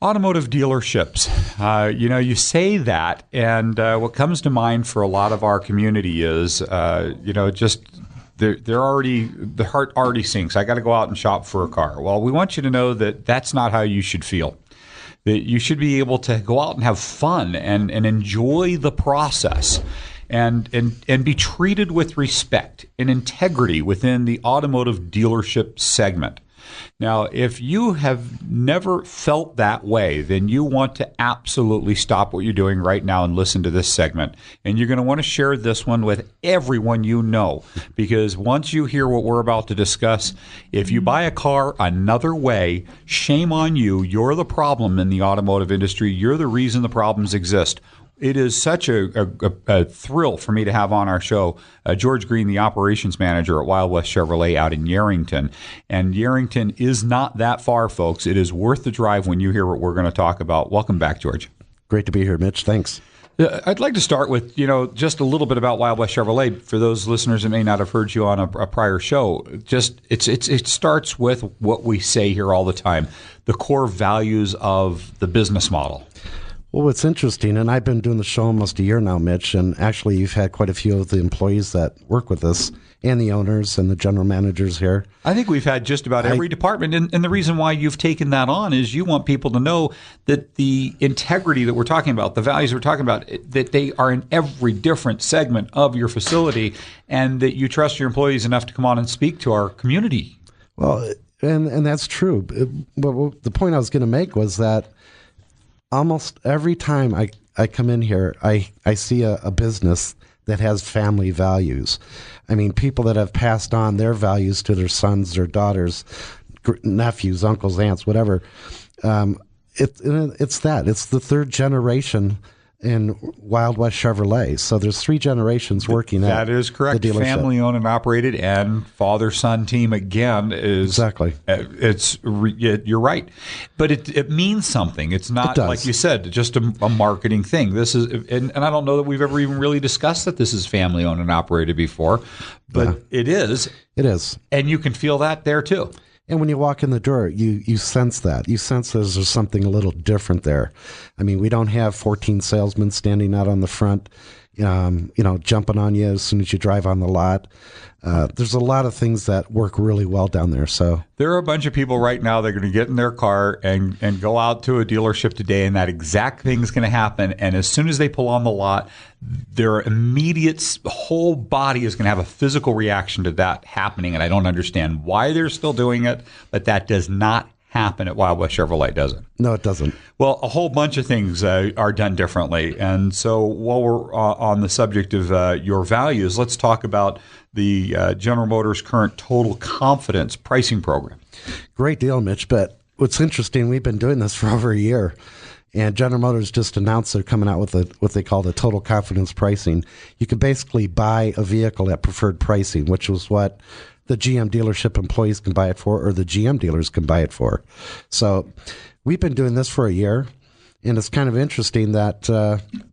Automotive dealerships. You say that, and what comes to mind for a lot of our community is, just the heart already sinks. I got to go out and shop for a car. Well, we want you to know that that's not how you should feel. That you should be able to go out and have fun and enjoy the process. And be treated with respect and integrity within the automotive dealership segment. Now, if you have never felt that way, then you want to absolutely stop what you're doing right now and listen to this segment. And you're going to want to share this one with everyone you know, because once you hear what we're about to discuss, if you buy a car another way, shame on you. You're the problem in the automotive industry. You're the reason the problems exist. It is such a thrill for me to have on our show George Green, the operations manager at Wild West Chevrolet out in Yerington. And Yerington is not that far, folks. It is worth the drive when you hear what we're going to talk about. Welcome back, George. Great to be here, Mitch. Thanks. I'd like to start with, just a little bit about Wild West Chevrolet for those listeners that may not have heard you on a prior show. It starts with what we say here all the time, the core values of the business model. Well, it's interesting, and I've been doing the show almost a year now, Mitch, and actually you've had quite a few of the employees that work with us and the owners and the general managers here. I think we've had just about every department, and the reason why you've taken that on is you want people to know that the integrity that we're talking about, the values we're talking about, that they are in every different segment of your facility, and that you trust your employees enough to come on and speak to our community. Well, and that's true. But the point I was going to make was that almost every time I come in here, I see a business that has family values. I mean, people that have passed on their values to their sons, their daughters, nephews, uncles, aunts, whatever. It's the third generation in Wild West Chevrolet. So there's 3 generations working at that is correct. The dealership. Family owned and operated, and father-son team again is exactly. You're right, but it means something. It's not like you said, just a marketing thing. This is, and I don't know that we've ever even really discussed that this is family owned and operated before, but it is. It is, and you can feel that there too. And when you walk in the door, you sense that. You sense there's something a little different there. I mean, we don't have 14 salesmen standing out on the front, jumping on you as soon as you drive on the lot. There's a lot of things that work really well down there. So there are a bunch of people right now that are going to get in their car and go out to a dealership today, and that exact thing is going to happen. And as soon as they pull on the lot, their immediate whole body is going to have a physical reaction to that happening. And I don't understand why they're still doing it, but that does not happen at Wild West Chevrolet, does it? No, it doesn't. Well, a whole bunch of things are done differently. And so while we're on the subject of your values, let's talk about the General Motors current Total Confidence pricing program. Great deal, Mitch. But what's interesting, we've been doing this for over a year. And General Motors just announced they're coming out with what they call the Total Confidence pricing. You can basically buy a vehicle at preferred pricing, which was what the GM dealership employees can buy it for, or the GM dealers can buy it for. So we've been doing this for a year, and it's kind of interesting that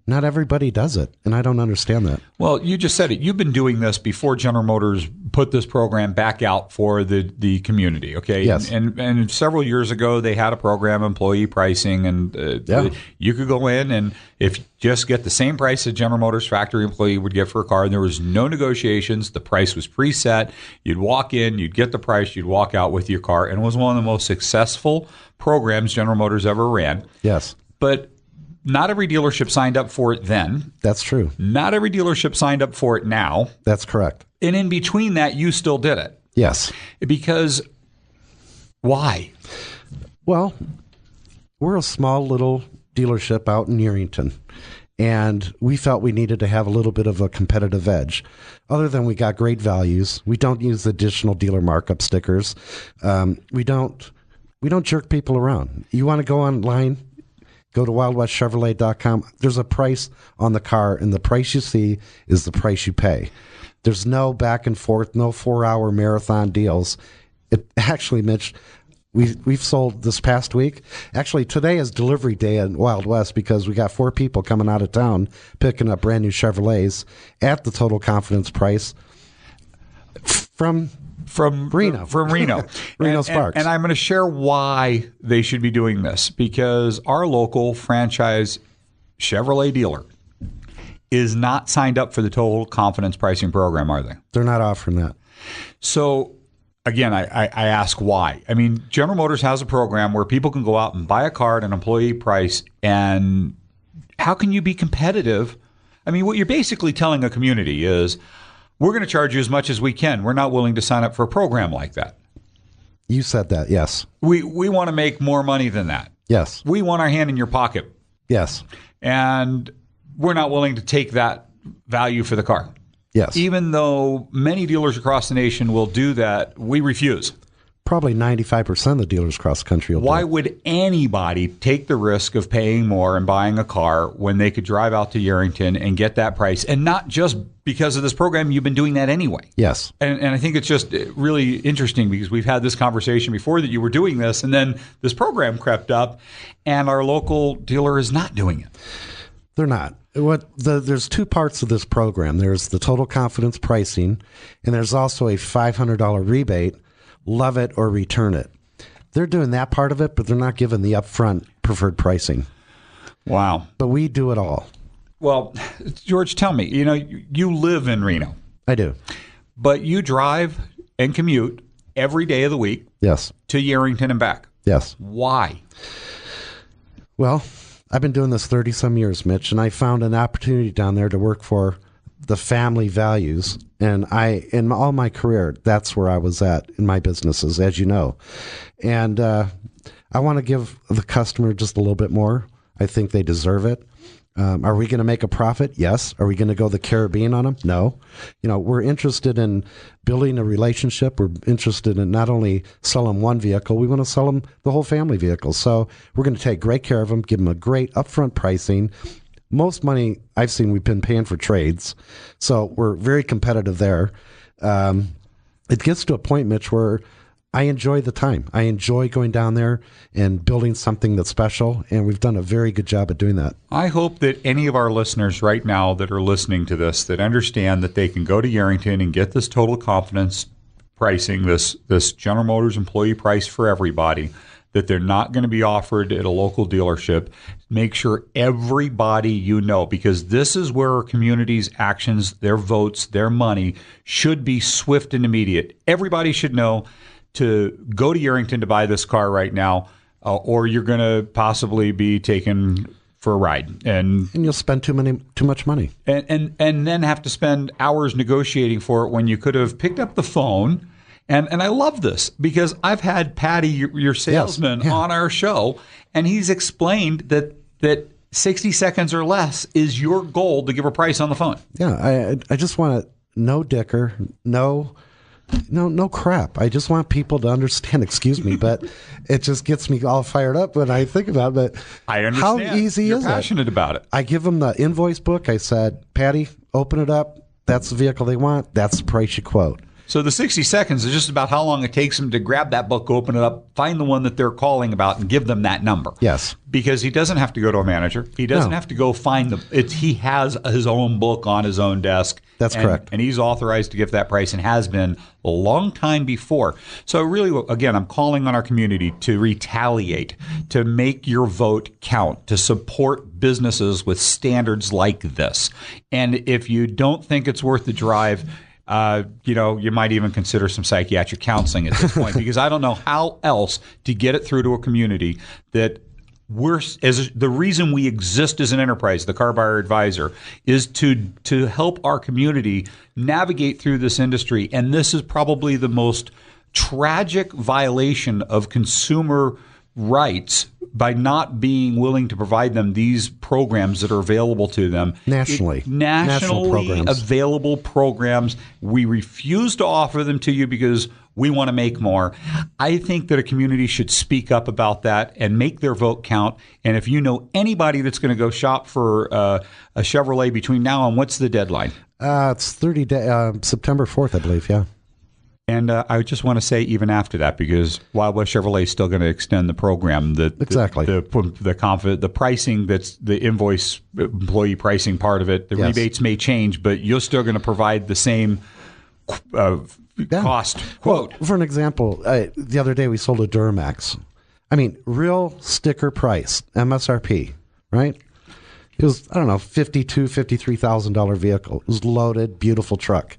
not everybody does it, and I don't understand that. Well, you just said it. You've been doing this before General Motors put this program back out for the community, okay? Yes. And several years ago, they had a program, employee pricing, and you could go in and if you just get the same price a General Motors factory employee would get for a car, and there was no negotiations, the price was preset, you'd walk in, you'd get the price, you'd walk out with your car, and it was one of the most successful programs General Motors ever ran. Yes. But not every dealership signed up for it then. That's true. Not every dealership signed up for it now. That's correct. And in between that, you still did it. Yes. Because why? Well, we're a small little dealership out in Yerington, and we felt we needed to have a little bit of a competitive edge. Other than we got great values, we don't use additional dealer markup stickers. We don't jerk people around. You want to go online, go to wildwestchevrolet.com. There's a price on the car, and the price you see is the price you pay. There's no back and forth, no 4-hour marathon deals. It actually, Mitch, we've sold this past week. Actually, today is delivery day at Wild West because we got 4 people coming out of town picking up brand new Chevrolets at the Total Confidence price from from Reno. Reno Sparks. And I'm going to share why they should be doing this, because our local franchise Chevrolet dealer is not signed up for the Total Confidence Pricing Program, are they? They're not offering that. So, again, I ask why. I mean, General Motors has a program where people can go out and buy a car at an employee price, and how can you be competitive? I mean, what you're basically telling a community is, we're going to charge you as much as we can. We're not willing to sign up for a program like that. You said that, yes. We want to make more money than that. Yes. We want our hand in your pocket. Yes. And we're not willing to take that value for the car. Yes. Even though many dealers across the nation will do that, we refuse. Probably 95% of the dealers across the country will do Why it. would anybody take the risk of paying more and buying a car when they could drive out to Yerington and get that price? And not just because of this program, you've been doing that anyway. Yes. And I think it's just really interesting because we've had this conversation before that you were doing this, and then this program crept up, and our local dealer is not doing it. They're not. There's two parts of this program. There's the total confidence pricing, and there's also a $500 rebate. Love it or return it. They're doing that part of it, but they're not giving the upfront preferred pricing. Wow. But we do it all. Well, George, tell me, you live in Reno. I do. But you drive and commute every day of the week. Yes. To Yerington and back. Yes. Why? Well, I've been doing this 30-some years, Mitch, and I found an opportunity down there to work for the family values. And in all my career, that's where I was at in my businesses, as you know. And I want to give the customer just a little bit more. I think they deserve it. Are we going to make a profit? Yes. Are we going to go the Caribbean on them? No. We're interested in building a relationship. We're interested in not only selling one vehicle, we want to sell them the whole family vehicle. So we're going to take great care of them, give them a great upfront pricing. Most money I've seen we've been paying for trades. So we're very competitive there. It gets to a point, Mitch, where I enjoy the time. I enjoy going down there and building something that's special, and we've done a very good job at doing that. I hope that any of our listeners right now that are listening to this that understand that they can go to Yerington and get this total confidence pricing, this General Motors employee price for everybody, that they're not going to be offered at a local dealership. Make sure everybody because this is where our community's actions, their votes, their money should be swift and immediate. Everybody should know to go to Yerington to buy this car right now, or you're going to possibly be taken for a ride. And you'll spend too much money. And then have to spend hours negotiating for it when you could have picked up the phone. And I love this because I've had Patty, your salesman, on our show, and he's explained that 60 seconds or less is your goal to give a price on the phone. Yeah, I just want no dicker, no crap. I just want people to understand, excuse me, but it just gets me all fired up when I think about it. But I understand. How easy You're is it? You're passionate about it. I give them the invoice book. I said, Patty, open it up. That's the vehicle they want. That's the price you quote. So the 60 seconds is just about how long it takes them to grab that book, open it up, find the one that they're calling about, and give them that number. Yes. Because he doesn't have to go to a manager. He doesn't have to go find he has his own book on his own desk. That's correct. And he's authorized to give that price and has been a long time before. So really, again, I'm calling on our community to retaliate, to make your vote count, to support businesses with standards like this. And if you don't think it's worth the drive, you might even consider some psychiatric counseling at this point, because I don't know how else to get it through to a community that the reason we exist as an enterprise, the Car Buyer Advisor, is to help our community navigate through this industry. And this is probably the most tragic violation of consumer rights by not being willing to provide them these programs that are available to them. Nationally programs. Available programs. We refuse to offer them to you because we want to make more. I think that a community should speak up about that and make their vote count. And if you know anybody that's going to go shop for a Chevrolet between now and what's the deadline? It's 30 days, September 4th, I believe, yeah. And I just want to say even after that, because Wild West Chevrolet is still going to extend the program, exactly the pricing, that's the invoice employee pricing part of it. The rebates may change, but you're still going to provide the same cost quote. Well, for an example, the other day we sold a Duramax. I mean, real sticker price, MSRP, right? It was, I don't know, $53,000 vehicle. It was loaded, beautiful truck.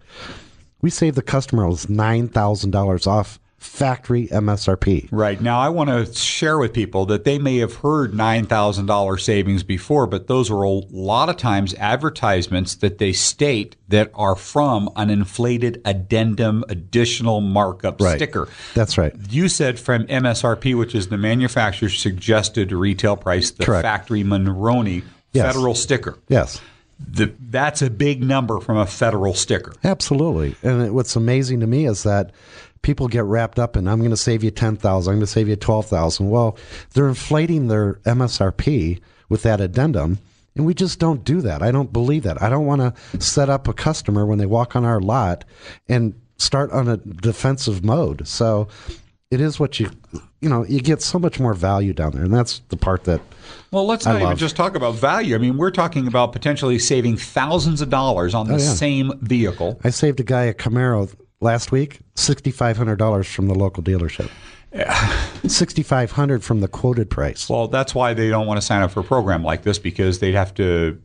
We saved the customer was $9,000 off factory MSRP. Right. Now, I want to share with people that they may have heard $9,000 savings before, but those are a lot of times advertisements that they state that are from an inflated addendum additional markup sticker. That's right. You said from MSRP, which is the manufacturer's suggested retail price, the factory Monroney federal sticker. Yes. That's a big number from a federal sticker. Absolutely. And what's amazing to me is that people get wrapped up in, I'm going to save you $10,000, I'm going to save you $12,000. Well, they're inflating their MSRP with that addendum, and we just don't do that. I don't believe that. I don't want to set up a customer when they walk on our lot and start on a defensive mode. So it is what you get so much more value down there, and that's the part that let's not even just talk about value. I mean, we're talking about potentially saving thousands of dollars on the same vehicle. I saved a guy a Camaro last week, $6,500 from the local dealership. $6,500 from the quoted price. Well, that's why they don't want to sign up for a program like this, because they'd have to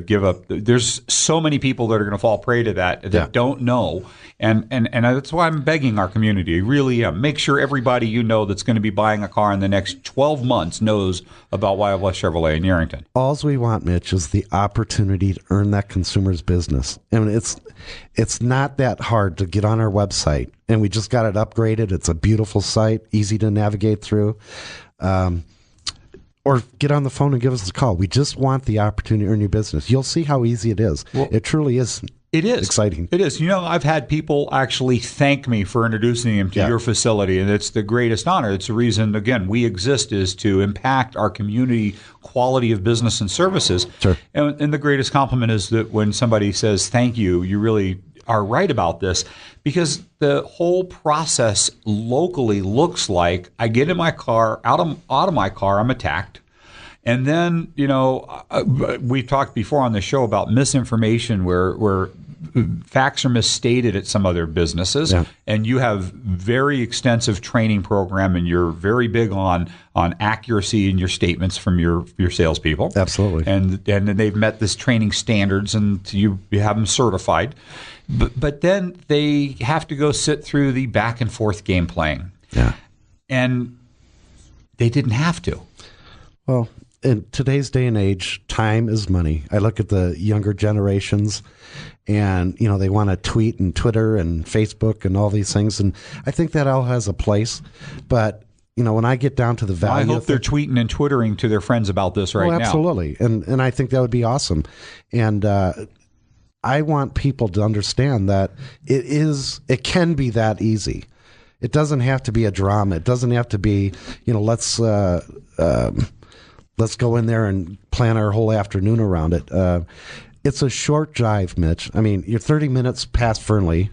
give up. There's so many people that are going to fall prey to that don't know. And that's why I'm begging our community, really make sure everybody that's going to be buying a car in the next 12 months knows about Wild West Chevrolet in Yerington. All we want, Mitch, is the opportunity to earn that consumer's business. I mean, it's not that hard to get on our website, and we just got it upgraded. It's a beautiful site, easy to navigate through. Or get on the phone and give us a call. We just want the opportunity to earn your business. You'll see how easy it is. Well, it truly is. It is exciting. It is. I've had people actually thank me for introducing them to your facility, and it's the greatest honor. It's the reason, again, we exist, is to impact our community quality of business and services. Sure. And the greatest compliment is that when somebody says thank you, you really are right about this, because the whole process locally looks like I get in my car, out of my car, I'm attacked. And then, we've talked before on the show about misinformation where facts are misstated at some other businesses, and you have very extensive training program, and you're very big on accuracy in your statements from your salespeople. Absolutely. And they've met this training standards, and you have them certified. But then they have to go sit through the back and forth game playing. Yeah. And they didn't have to. Well, in today's day and age, time is money. I look at the younger generations, and they want to tweet and Twitter and Facebook and all these things, and I think that all has a place. But when I get down to the value, I hope they're tweeting and Twittering to their friends about this right now. Absolutely, and I think that would be awesome. And I want people to understand that it can be that easy. It doesn't have to be a drama. It doesn't have to be let's go in there and plan our whole afternoon around it. It's a short drive, Mitch. I mean, you're 30 minutes past Fernley.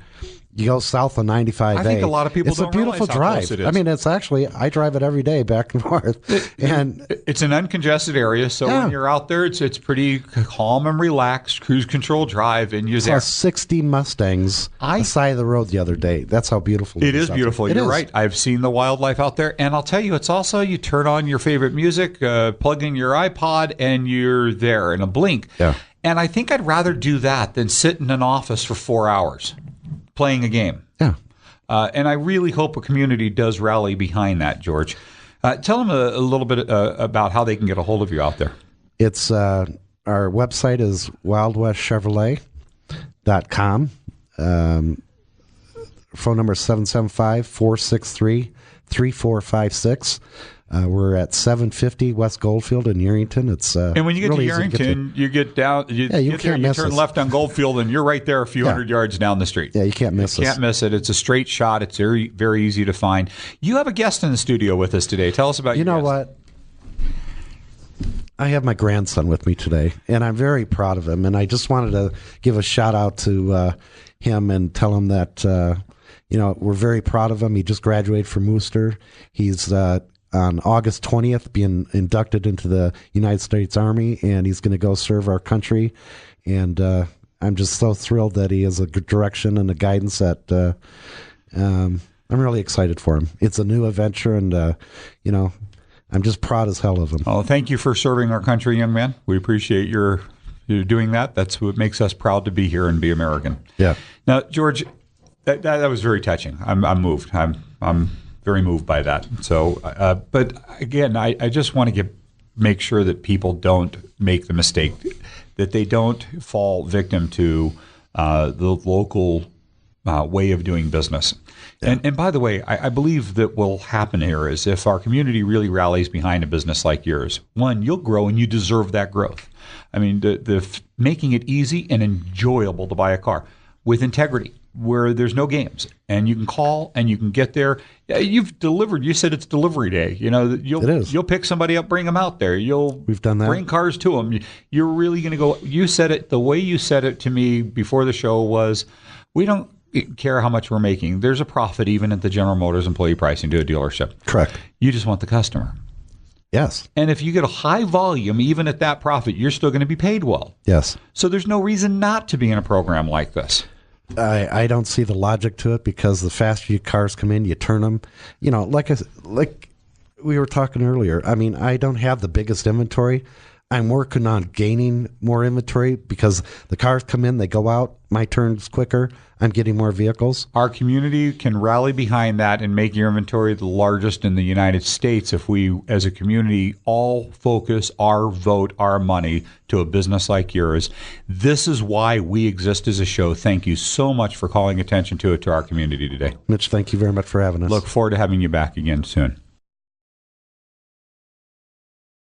You go south of 95A. I think a lot of people don't realize how drive. close it is. I mean, it's actually, I drive it every day back and forth. It's an uncongested area, so when you're out there, it's pretty calm and relaxed, cruise control drive, and you're there. 60 Mustangs on the side of the road the other day. That's how beautiful it is. It is beautiful. You're right. I've seen the wildlife out there, and I'll tell you, it's also, you turn on your favorite music, plug in your iPod, and you're there in a blink. Yeah. And I think I'd rather do that than sit in an office for 4 hours playing a game. Yeah. And I really hope a community does rally behind that, George. Tell them a little bit about how they can get a hold of you out there. It's our website is wildwestchevrolet.com. Phone number is 775-463-3456. We're at 750 West Goldfield in Yerington. It's and when you get really to Yerington, you get down, you turn left on Goldfield, and you're right there a few hundred yards down the street. Yeah, you can't miss us. Can't miss it. It's a straight shot. It's very, very easy to find. You have a guest in the studio with us today. Tell us about your guest. You know what? I have my grandson with me today, and I'm very proud of him. And I just wanted to give a shout out to him and tell him that we're very proud of him. He just graduated from Worcester. He's on August 20th, being inducted into the United States Army, and he's going to go serve our country. And I'm just so thrilled that he has a good direction and a guidance that I'm really excited for him. It's a new adventure, and I'm just proud as hell of him. Oh, thank you for serving our country, young man. We appreciate your doing that. That's what makes us proud to be here and be American. Yeah. Now, George, that was very touching. I'm moved. I'm very moved by that. So, but again, I just want to make sure that people don't make the mistake, that they don't fall victim to the local way of doing business. Yeah. And by the way, I believe that what will happen here is if our community really rallies behind a business like yours, one, you'll grow and you deserve that growth. I mean, the making it easy and enjoyable to buy a car with integrity, where there's no games, and you can call and you can get there. You've delivered. You said it's delivery day. You'll pick somebody up, bring them out there. We've done that. Bring cars to them. You're really going to go. You said it the way you said it to me before the show was, we don't care how much we're making. There's a profit even at the General Motors employee pricing to a dealership. Correct. You just want the customer. Yes. And if you get a high volume, even at that profit, you're still going to be paid well. Yes. So there's no reason not to be in a program like this. I don't see the logic to it, because the faster your cars come in, you turn them. Like we were talking earlier, I mean, I don't have the biggest inventory. I'm working on gaining more inventory because the cars come in, they go out, my turn's quicker, I'm getting more vehicles. Our community can rally behind that and make your inventory the largest in the United States if we, as a community, all focus our vote, our money to a business like yours. This is why we exist as a show. Thank you so much for calling attention to it to our community today. Mitch, thank you very much for having us. Look forward to having you back again soon.